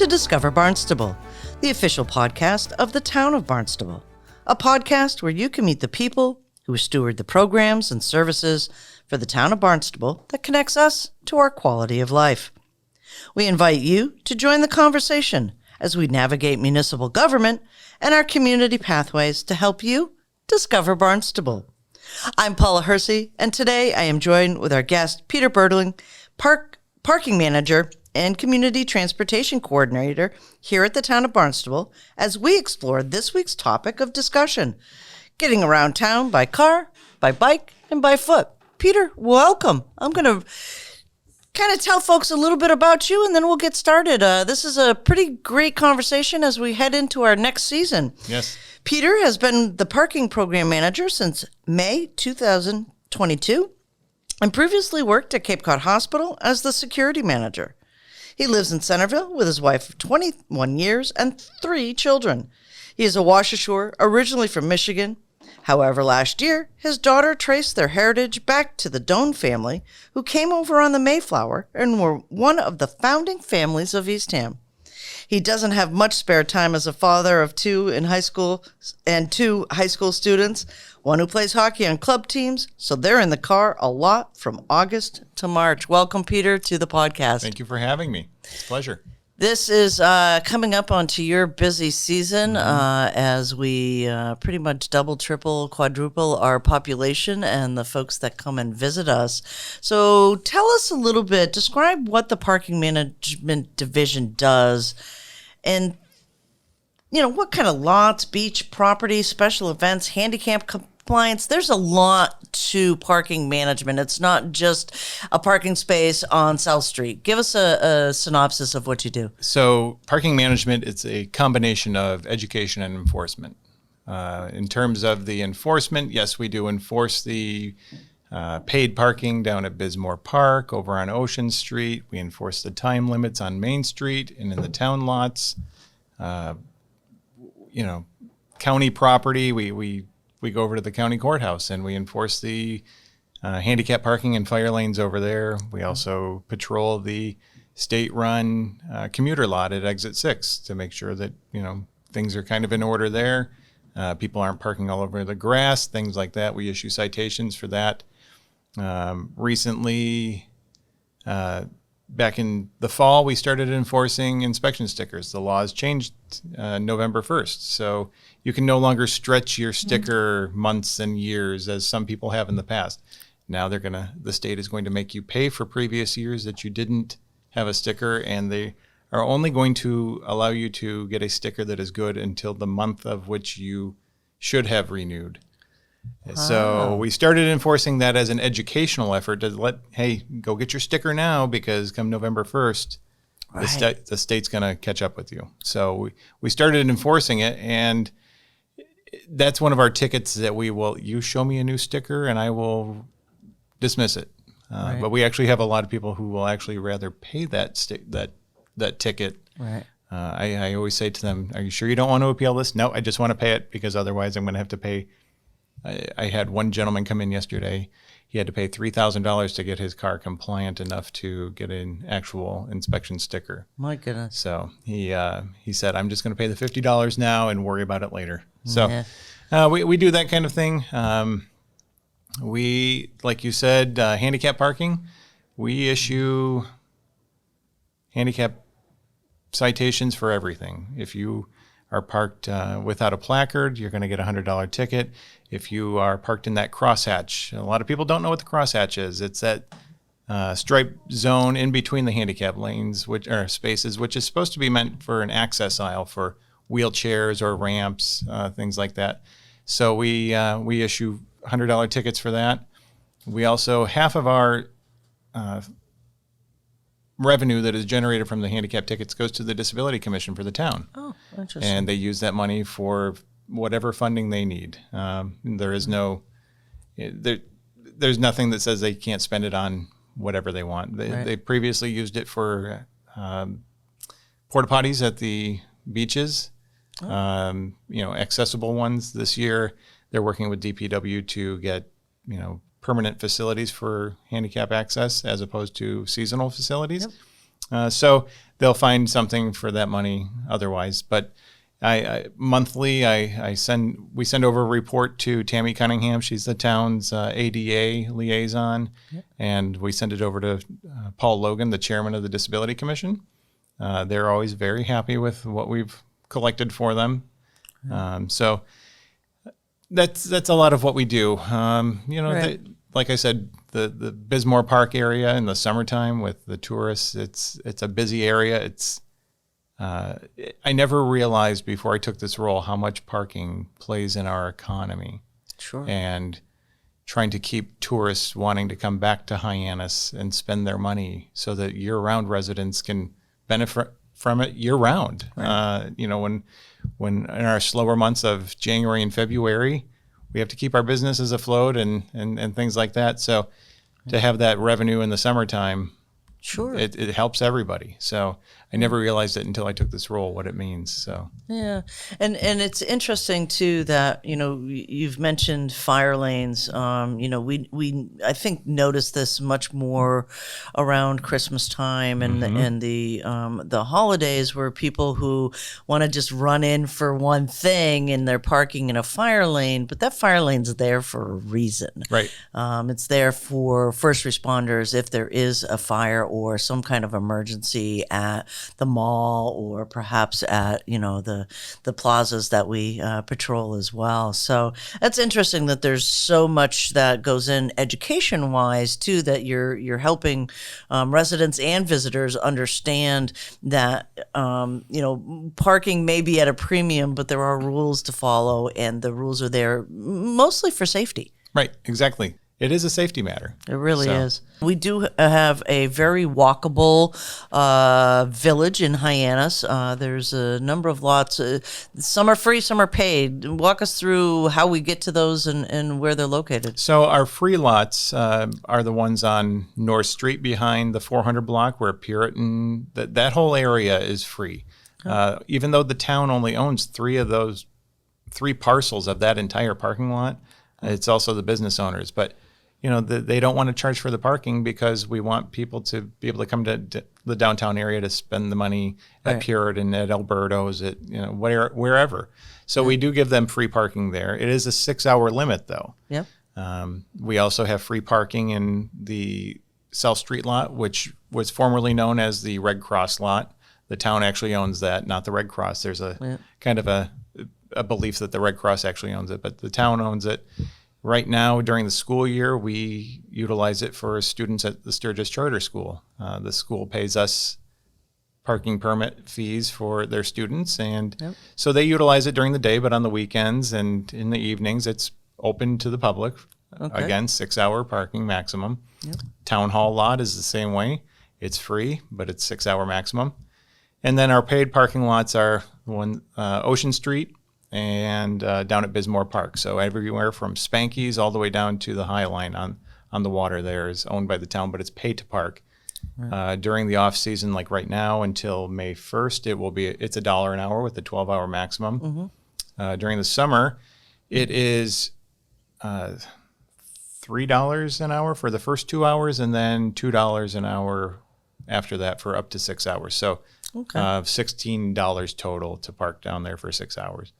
to Discover Barnstable, the official podcast of the town of Barnstable. A podcast where you can meet the people who steward the programs and services for the town of Barnstable that connects us to our quality of life. We invite you to join the conversation as we navigate municipal government and our community pathways to help you discover Barnstable. I'm Paula Hersey, and today I am joined with our guest, Peter Bertling, Parking Manager and Community Transportation Coordinator here at the town of Barnstable, as we explore this week's topic of discussion, getting around town by car, by bike, and by foot. Peter, welcome. I'm going to kind of tell folks a little bit about you, and then we'll get started. This is a pretty great conversation as we head into our next season. Yes. Peter has been the parking program manager since May 2022 and previously worked at Cape Cod Hospital as the security manager. He lives in Centerville with his wife of 21 years and 3 children. He is a wash ashore, originally from Michigan. However, last year, his daughter traced their heritage back to the Doan family, who came over on the Mayflower and were one of the founding families of Eastham. He doesn't have much spare time as a father of 2 in high school and 2 high school students, one who plays hockey on club teams, so they're in the car a lot from August to March. Welcome, Peter, to the podcast. Thank you for having me. It's a pleasure. This is coming up onto your busy season as we pretty much double, triple, quadruple our population and the folks that come and visit us. So tell us a little bit, describe what the parking management division does and, you know, what kind of lots, beach property, special events, handicap compliance. There's a lot to parking management. It's not just a parking space on South Street. Give us a synopsis of what you do. So parking management, it's a combination of education and enforcement. In terms of the enforcement, yes, we do enforce the paid parking down at Bismore Park, over on Ocean Street. We enforce the time limits on Main Street and in the town lots. County property, we go over to the county courthouse and we enforce the handicap parking and fire lanes over there. We also patrol the state-run commuter lot at Exit 6 to make sure that, things are kind of in order there. People aren't parking all over the grass, things like that. We issue citations for that. Recently, back in the fall, we started enforcing inspection stickers. The laws changed November 1st, so you can no longer stretch your sticker months and years as some people have in the past. Now the state is going to make you pay for previous years that you didn't have a sticker, and they are only going to allow you to get a sticker that is good until the month of which you should have renewed. So we started enforcing that as an educational effort to go get your sticker now, because come November 1st, the state's going to catch up with you. So we started enforcing it, and that's one of our tickets that you show me a new sticker and I will dismiss it. But we actually have a lot of people who will actually rather pay that ticket. Right. I always say to them, are you sure you don't want to appeal this? No, I just want to pay it because otherwise I'm going to have to pay. I had one gentleman come in yesterday. He had to pay $3,000 to get his car compliant enough to get an actual inspection sticker. My goodness. So he said, I'm just going to pay the $50 now and worry about it later. So we do that kind of thing. We, like you said, handicap parking. We issue handicap citations for everything. If you are parked without a placard, you're going to get a $100 ticket. If you are parked in that crosshatch, a lot of people don't know what the crosshatch is. It's that stripe zone in between the handicap lanes, which are spaces, which is supposed to be meant for an access aisle for wheelchairs or ramps, things like that. So we issue $100 tickets for that. We also, half of our revenue that is generated from the handicap tickets goes to the Disability Commission for the town. Oh, interesting. And they use that money for whatever funding they need. There's nothing that says they can't spend it on whatever they want. They previously used it for porta potties at the beaches, accessible ones. This year, they're working with DPW to get, permanent facilities for handicap access as opposed to seasonal facilities. So they'll find something for that money otherwise. But I monthly, we send over a report to Tammy Cunningham. She's the town's ADA liaison, and we send it over to Paul Logan, the chairman of the Disability Commission. They're always very happy with what we've collected for them. So that's a lot of what we do. Like I said, the Bismore Park area in the summertime with the tourists, it's a busy area. I never realized before I took this role how much parking plays in our economy. Sure. And trying to keep tourists wanting to come back to Hyannis and spend their money so that year-round residents can benefit from it year-round. Right. When in our slower months of January and February, we have to keep our businesses afloat and things like that. So to have that revenue in the summertime, sure, it helps everybody. So I never realized it until I took this role, what it means. So yeah, and it's interesting too that you've mentioned fire lanes. We I think notice this much more around Christmas time and the holidays, where people who want to just run in for one thing and they're parking in a fire lane, but that fire lane's there for a reason. Right. It's there for first responders if there is a fire or some kind of emergency at the mall or perhaps at the plazas that we patrol as well. So that's interesting that there's so much that goes in education wise too, that you're helping residents and visitors understand that parking may be at a premium, but there are rules to follow, and the rules are there mostly for safety. Right, exactly. It is a safety matter. It really is. We do have a very walkable village in Hyannis. There's a number of lots. Some are free, some are paid. Walk us through how we get to those and where they're located. So our free lots are the ones on North Street behind the 400 block where Puritan, that whole area is free. Even though the town only owns three parcels of that entire parking lot, it's also the business owners. But they don't want to charge for the parking because we want people to be able to come to the downtown area to spend the money at Puritan, at Alberto's, at wherever. So we do give them free parking there. It is a 6-hour limit, though. Yep. We also have free parking in the South Street lot, which was formerly known as the Red Cross lot. The town actually owns that, not the Red Cross. There's a kind of a belief that the Red Cross actually owns it, but the town owns it. Right now, during the school year, we utilize it for students at the Sturgis Charter School. The school pays us parking permit fees for their students, and so they utilize it during the day, but on the weekends and in the evenings, it's open to the public. Okay. Again, 6-hour parking maximum. Yep. Town Hall lot is the same way. It's free, but it's 6-hour maximum. And then our paid parking lots are Ocean Street, and down at Bismore Park. So everywhere from Spanky's all the way down to the High Line on the water there is owned by the town, but it's paid to park. Right. During the off season, like right now until May 1st, it's $1 an hour with the 12-hour maximum. Mm-hmm. During the summer, it is $3 an hour for the first 2 hours, and then $2 an hour after that for up to 6 hours. So $16 total to park down there for 6 hours.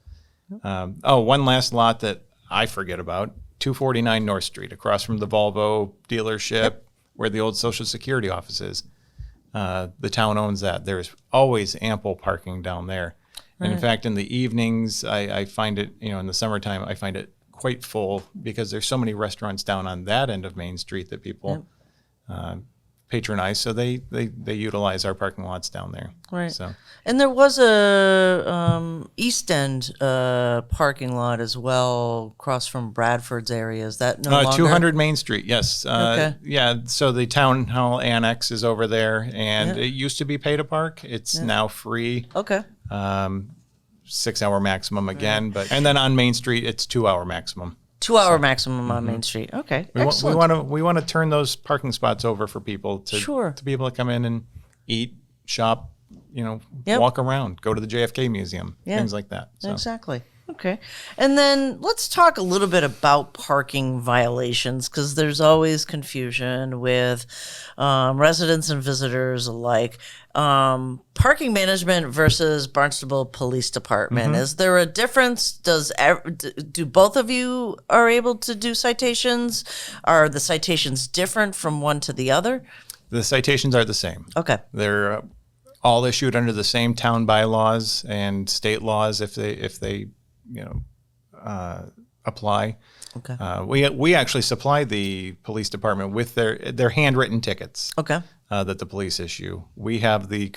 One last lot that I forget about, 249 North Street, across from the Volvo dealership where the old Social Security office is. The town owns that. There's always ample parking down there. Right. And in fact, in the evenings, I find it, in the summertime, I find it quite full because there's so many restaurants down on that end of Main Street that people patronize, so they utilize our parking lots down there. Right. So, and there was a East End parking lot as well, across from Bradford's area. Is that no longer? 200 Main Street. Yes. Okay. Yeah. So the town hall annex is over there, and it used to be pay to park. It's now free. Okay. 6-hour maximum again, and then on Main Street it's 2-hour maximum. 2-hour maximum on Main Street. Okay, excellent. We want to turn those parking spots over for people to be able to come in and eat, shop, walk around, go to the JFK Museum, things like that. So. Exactly. Okay. And then let's talk a little bit about parking violations because there's always confusion with residents and visitors alike. Parking management versus Barnstable Police Department. Is there a difference? Do both of you are able to do citations? Are the citations different from one to the other? The citations are the same. Okay. They're all issued under the same town bylaws and state laws if they apply. Okay. We actually supply the police department with their handwritten tickets. Okay. That the police issue. We have the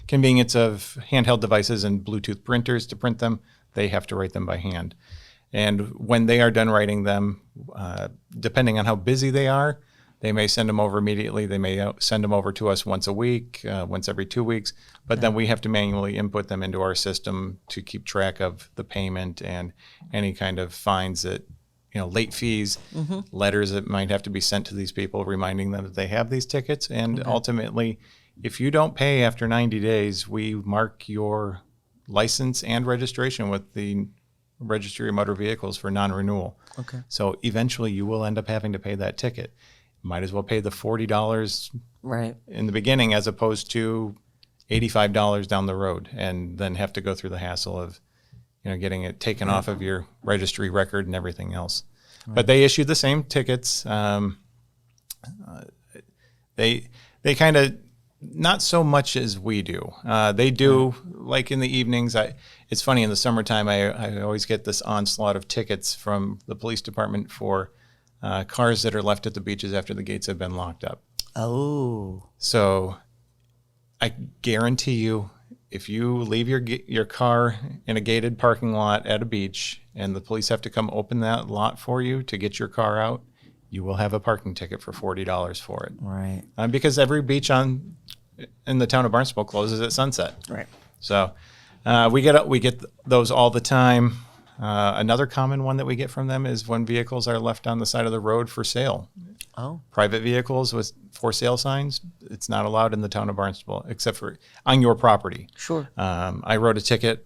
convenience of handheld devices and Bluetooth printers to print them. They have to write them by hand. And when they are done writing them, depending on how busy they are, they may send them over immediately. They may send them over to us once a week, once every 2 weeks. But then we have to manually input them into our system to keep track of the payment and any kind of fines that, late fees, letters that might have to be sent to these people reminding them that they have these tickets. And ultimately, if you don't pay after 90 days, we mark your license and registration with the Registry of Motor Vehicles for non-renewal. Okay. So eventually you will end up having to pay that ticket. Might as well pay the $40 in the beginning as opposed to $85 down the road and then have to go through the hassle of getting it taken off of your registry record and everything else. But they issue the same tickets. They kind of not so much as we do. They do like in the evenings. It's funny in the summertime. I always get this onslaught of tickets from the police department for cars that are left at the beaches after the gates have been locked up. Oh. So I guarantee you, if you leave your car in a gated parking lot at a beach and the police have to come open that lot for you to get your car out, you will have a parking ticket for $40 for it. Right. Because every beach in the town of Barnstable closes at sunset. Right. So we get those all the time. Another common one that we get from them is when vehicles are left on the side of the road for sale. Oh. Private vehicles with for sale signs, it's not allowed in the town of Barnstable except for on your property. Sure. I wrote a ticket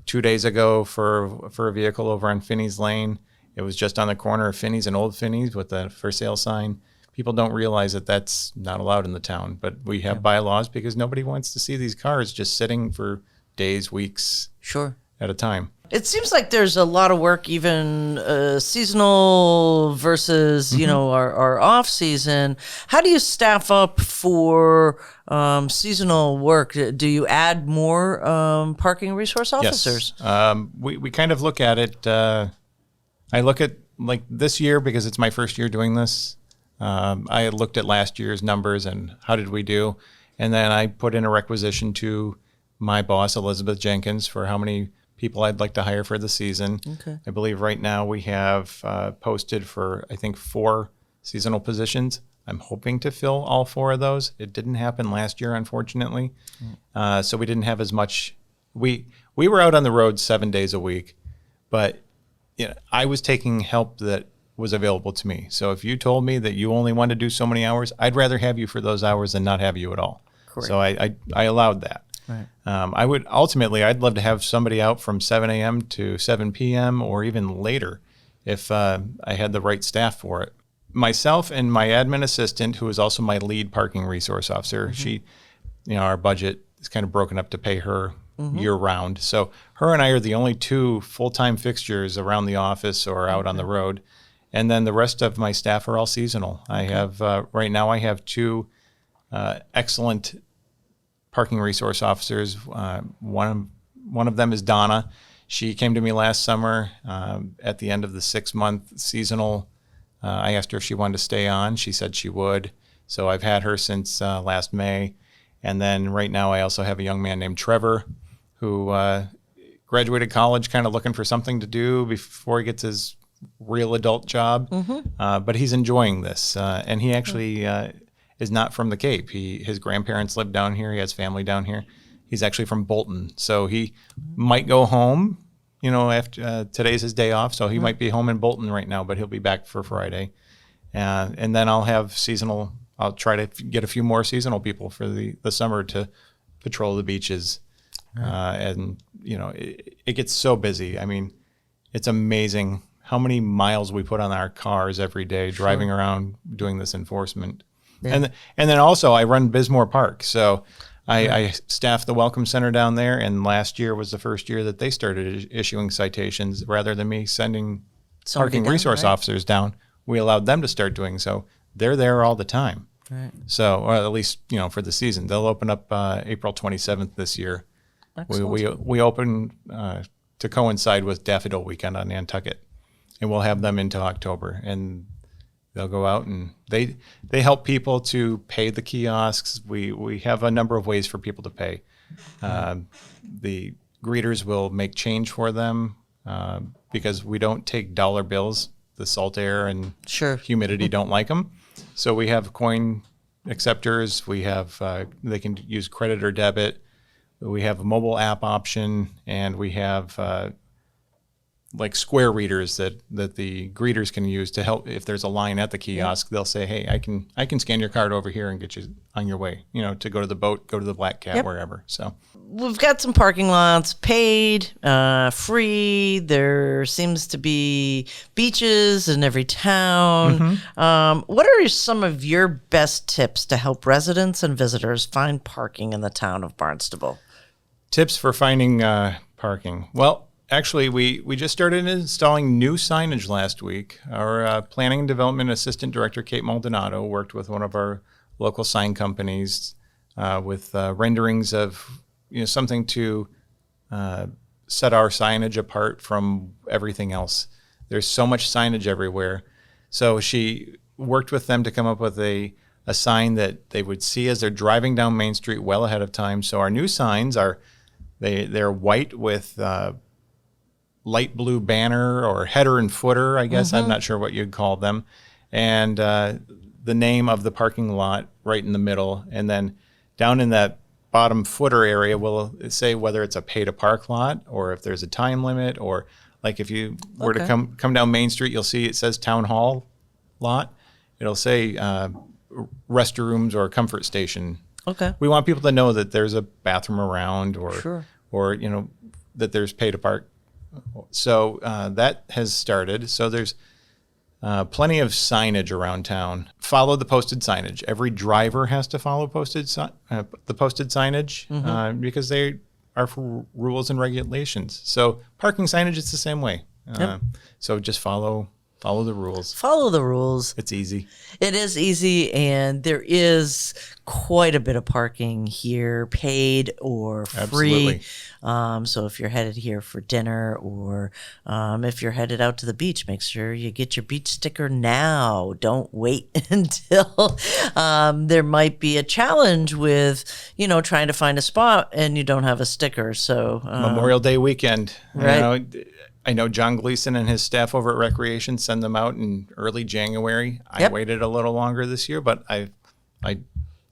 2 days ago for a vehicle over on Finney's Lane. It was just on the corner of Finney's and Old Finney's with a for sale sign. People don't realize that that's not allowed in the town, but we have bylaws because nobody wants to see these cars just sitting for days, weeks at a time. It seems like there's a lot of work, even seasonal versus, our off season. How do you staff up for seasonal work? Do you add more parking resource officers? Yes. We kind of look at it. I look at like this year because it's my first year doing this. I had looked at last year's numbers and how did we do? And then I put in a requisition to my boss, Elizabeth Jenkins, for how many people I'd like to hire for the season. Okay. I believe right now we have posted for, I think, 4 seasonal positions. I'm hoping to fill all 4 of those. It didn't happen last year, unfortunately. So we didn't have as much. We were out on the road 7 days a week, but I was taking help that was available to me. So if you told me that you only wanted to do so many hours, I'd rather have you for those hours than not have you at all. Correct. So I allowed that. Right. I'd love to have somebody out from 7 a.m. to 7 p.m. or even later if I had the right staff for it. Myself and my admin assistant, who is also my lead parking resource officer, she, our budget is kind of broken up to pay her year round. So her and I are the only 2 full-time fixtures around the office or out on the road. And then the rest of my staff are all seasonal. I have, right now I have 2 excellent parking resource officers. One of them is Donna. She came to me last summer at the end of the 6-month seasonal. I asked her if she wanted to stay on. She said she would. So I've had her since last May. And then right now I also have a young man named Trevor who graduated college kind of looking for something to do before he gets his real adult job. But he's enjoying this. And he actually is not from the Cape. His grandparents live down here. He has family down here. He's actually from Bolton. So he might go home, after today's his day off. So he might be home in Bolton right now, but he'll be back for Friday. And then I'll have seasonal. I'll try to get a few more seasonal people for the summer to patrol the beaches. And, it gets so busy. I mean, it's amazing how many miles we put on our cars every day driving around doing this enforcement. Yeah. And then also I run Bismore Park. So I staff the Welcome Center down there. And last year was the first year that they started issuing citations rather than me sending parking resource officers down. We allowed them to start doing so. They're there all the time. Right. So, or at least, for the season. They'll open up April 27th this year. We open to coincide with Daffodil Weekend on Nantucket. And we'll have them into October, and they'll go out and they help people to pay the kiosks. We have a number of ways for people to pay. The greeters will make change for them because we don't take dollar bills. The salt air and humidity don't like them. So we have coin acceptors. We have they can use credit or debit. We have a mobile app option, and we have like square readers that the greeters can use to help if there's a line at the kiosk. They'll say, hey, I can scan your card over here and get you on your way, to go to the boat, go to the Black Cat, wherever. So we've got some parking lots paid, free. There seems to be beaches in every town. What are some of your best tips to help residents and visitors find parking in the town of Barnstable? Tips for finding parking. Well, actually, we just started installing new signage last week. Our Planning and Development Assistant Director, Kate Maldonado, worked with one of our local sign companies with renderings of something to set our signage apart from everything else. There's so much signage everywhere. So she worked with them to come up with a sign that they would see as they're driving down Main Street well ahead of time. So our new signs they're white with light blue banner or header and footer, I guess. I'm not sure what you'd call them. And the name of the parking lot right in the middle. And then down in that bottom footer area will say whether it's a pay to park lot or if there's a time limit, or like if you were to come down Main Street, you'll see it says Town Hall lot. It'll say restrooms or comfort station. Okay. We want people to know that there's a bathroom around or that there's pay to park. So that has started. So there's plenty of signage around town. Follow the posted signage. Every driver has to follow the posted signage because they are for rules and regulations. So parking signage, it's the same way. So just follow the rules. Follow the rules. It's easy. It is easy, and there is quite a bit of parking here, paid or free. Absolutely. So if you're headed here for dinner, or if you're headed out to the beach, make sure you get your beach sticker now. Don't wait until there might be a challenge with, trying to find a spot and you don't have a sticker. So Memorial Day weekend, right? I know John Gleason and his staff over at Recreation send them out in early January. I waited a little longer this year, but I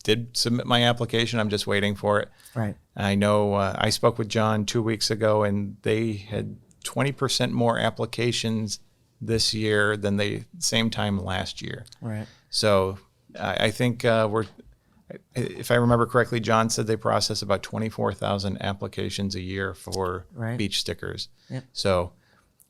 did submit my application. I'm just waiting for it. Right. I know I spoke with John 2 weeks ago, and they had 20% more applications this year than the same time last year. Right. So I think if I remember correctly, John said they process about 24,000 applications a year for beach stickers. Yep. So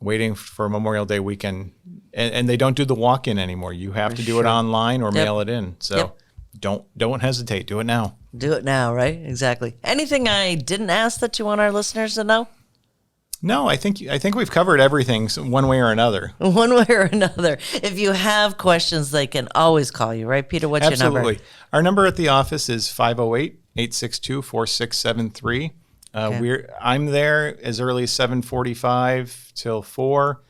waiting for Memorial Day weekend, and they don't do the walk-in anymore. You have to do it online or mail it in. So don't hesitate. Do it now. Do it now, right? Exactly. Anything I didn't ask that you want our listeners to know? No, I think we've covered everything one way or another. One way or another. If you have questions, they can always call you, right, Peter? What's your number? Absolutely. Our number at the office is 508-862-4673. I'm there as early as 7:45 till 4.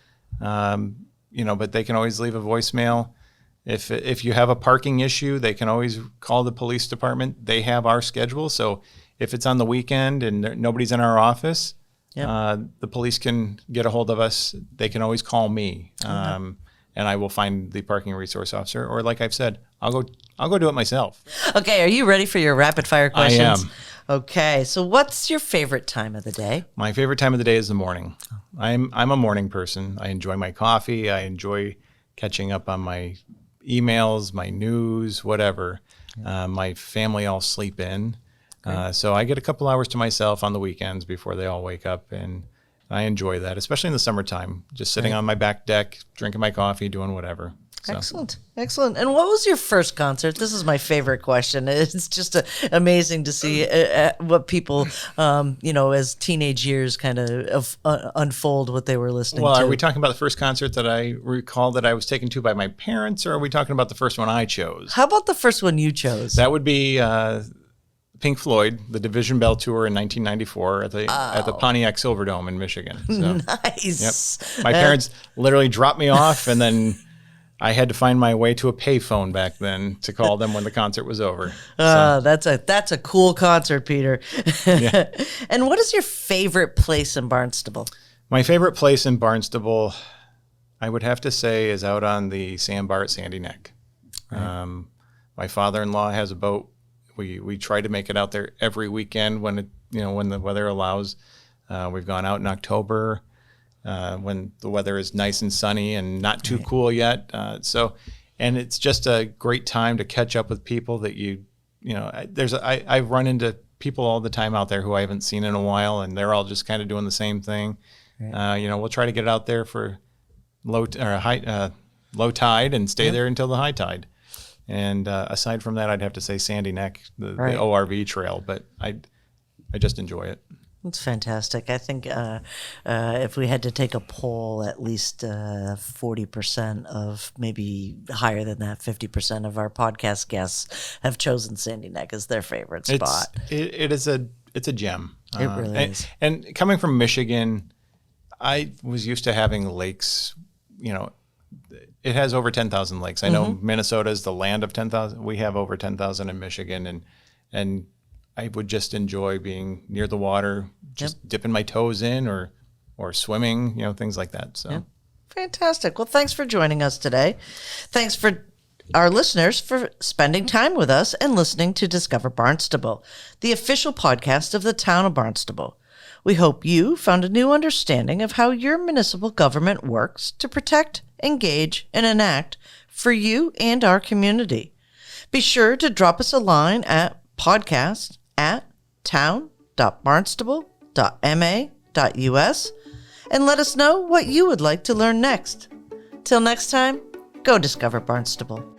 But they can always leave a voicemail. If you have a parking issue, they can always call the police department. They have our schedule. So if it's on the weekend and nobody's in our office, the police can get a hold of us. They can always call me, and I will find the parking resource officer. Or like I've said, I'll go do it myself. Okay, are you ready for your rapid fire questions? I am. Okay, so what's your favorite time of the day? My favorite time of the day is the morning. I'm a morning person. I enjoy my coffee. I enjoy catching up on my emails, my news, whatever. My family all sleep in. So I get a couple hours to myself on the weekends before they all wake up, and I enjoy that, especially in the summertime, just sitting on my back deck, drinking my coffee, doing whatever. So. Excellent. Excellent. And what was your first concert? This is my favorite question. It's just amazing to see what people, as teenage years kind of unfold what they were listening to. Well, are we talking about the first concert that I recall that I was taken to by my parents, or are we talking about the first one I chose? How about the first one you chose? That would be Pink Floyd, the Division Bell Tour in 1994 at the Pontiac Silverdome in Michigan. So, nice. Yep. My parents literally dropped me off, and then I had to find my way to a payphone back then to call them when the concert was over. That's a cool concert, Peter. Yeah. And what is your favorite place in Barnstable? My favorite place in Barnstable, I would have to say, is out on the Sandbar at Sandy Neck. Right. My father-in-law has a boat. We try to make it out there every weekend when the weather allows. We've gone out in October. When the weather is nice and sunny and not too cool yet. And it's just a great time to catch up with people that I run into people all the time out there who I haven't seen in a while, and they're all just kind of doing the same thing. Right. We'll try to get out there for low tide and stay there until the high tide. And aside from that, I'd have to say Sandy Neck, the ORV trail, but I just enjoy it. That's fantastic. I think if we had to take a poll, at least 40% of, maybe higher than that, 50% of our podcast guests have chosen Sandy Neck as their favorite spot. It's a gem. It really is. And coming from Michigan, I was used to having lakes. It has over 10,000 lakes. I know Minnesota is the land of 10,000. We have over 10,000 in Michigan, and I would just enjoy being near the water, just dipping my toes in or swimming, things like that. So, fantastic. Well, thanks for joining us today. Thanks for our listeners for spending time with us and listening to Discover Barnstable, the official podcast of the town of Barnstable. We hope you found a new understanding of how your municipal government works to protect, engage, and enact for you and our community. Be sure to drop us a line at podcast@town.barnstable.ma.us and let us know what you would like to learn next. Till next time, go discover Barnstable.